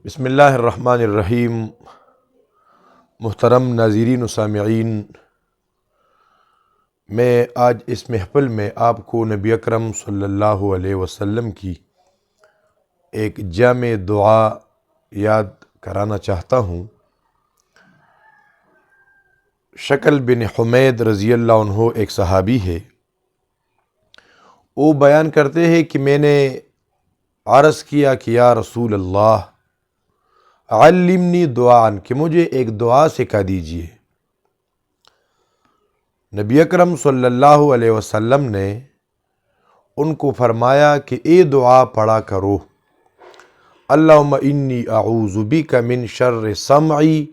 بسم اللہ الرحمن الرحیم۔ محترم ناظرین و سامعین، میں آج اس محفل میں آپ کو نبی اکرم صلی اللہ علیہ وسلم کی ایک جامع دعا یاد کرانا چاہتا ہوں۔ شکل بن حمید رضی اللہ عنہ ایک صحابی ہے۔ وہ بیان کرتے ہیں کہ میں نے عرض کیا کہ یا رسول اللہ علمنی دعاً، کہ مجھے ایک دعا سکھا دیجیے۔ نبی اکرم صلی اللہ علیہ وسلم نے ان کو فرمایا کہ اے دعا پڑھا کرو، اللہم انی اعوذ بک من شر سمعی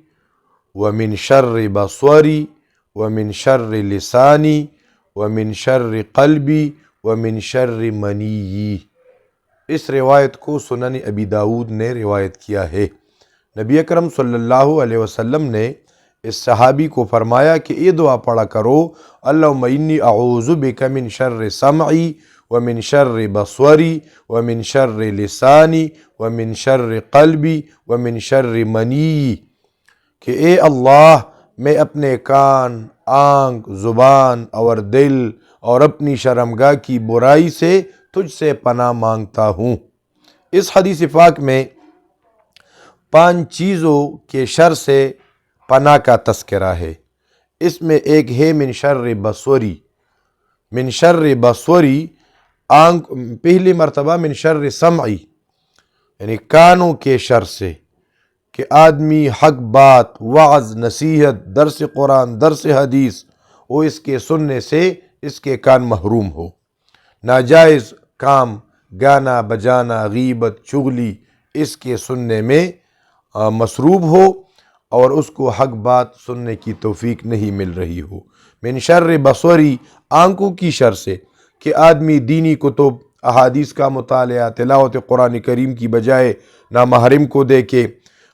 ومن شر بصری ومن شر لسانی ومن شر قلبی ومن شر منی۔ اس روایت کو سنن ابی داؤد نے روایت کیا ہے۔ نبی اکرم صلی اللہ علیہ وسلم نے اس صحابی کو فرمایا کہ یہ دعا پڑھا کرو، اللہم انی اعوذ بک من شر سمعی ومن شر بصری ومن شر لسانی ومن شر قلبی ومن شر منی، کہ اے اللہ میں اپنے کان، آنکھ، زبان اور دل اور اپنی شرمگاہ کی برائی سے تجھ سے پناہ مانگتا ہوں۔ اس حدیث پاک میں 5 چیزوں کے شر سے پناہ کا تذکرہ ہے۔ اس میں ایک ہے من شر بصری۔ من شر بصری آنکھ، پہلی مرتبہ من شر سمعی یعنی کانوں کے شر سے، کہ آدمی حق بات، وعظ، نصیحت، درس قرآن، درس حدیث، وہ اس کے سننے سے اس کے کان محروم ہو۔ ناجائز کام، گانا بجانا، غیبت، چغلی اس کے سننے میں مصروف ہو اور اس کو حق بات سننے کی توفیق نہیں مل رہی ہو۔ من شر بصری آنکھوں کی شر سے، کہ آدمی دینی کتب، احادیث کا مطالعہ، تلاوت قرآن کریم کی بجائے نامحرم کو دیکھے،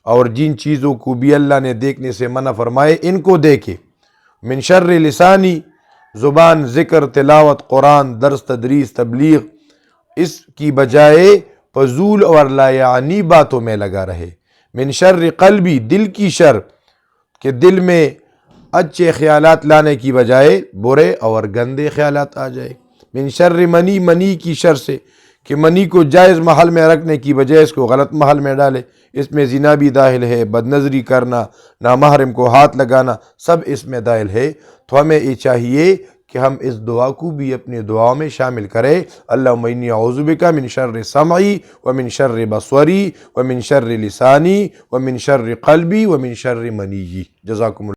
اور جن چیزوں کو بھی اللہ نے دیکھنے سے منع فرمائے ان کو دیکھے۔ من شر لسانی زبان، ذکر، تلاوت قرآن، درس، تدریس، تبلیغ اس کی بجائے فضول اور لا یعنی باتوں میں لگا رہے۔ من شر قلبی دل کی شر، کہ دل میں اچھے خیالات لانے کی بجائے برے اور گندے خیالات آ جائے۔ من شر منی، منی کی شر سے، کہ منی کو جائز محل میں رکھنے کی بجائے اس کو غلط محل میں ڈالے، اس میں زنا بھی داخل ہے، بد نظری کرنا، نامحرم کو ہاتھ لگانا، سب اس میں داخل ہے۔ تو ہمیں یہ چاہیے کہ ہم اس دعا کو بھی اپنی دعاؤں میں شامل کریں، اللہم انی اعوذ بک من شر سمعی ومن شر بصری ومن شر لسانی ومن شر قلبی ومن شر منی۔ جزاکم اللہ۔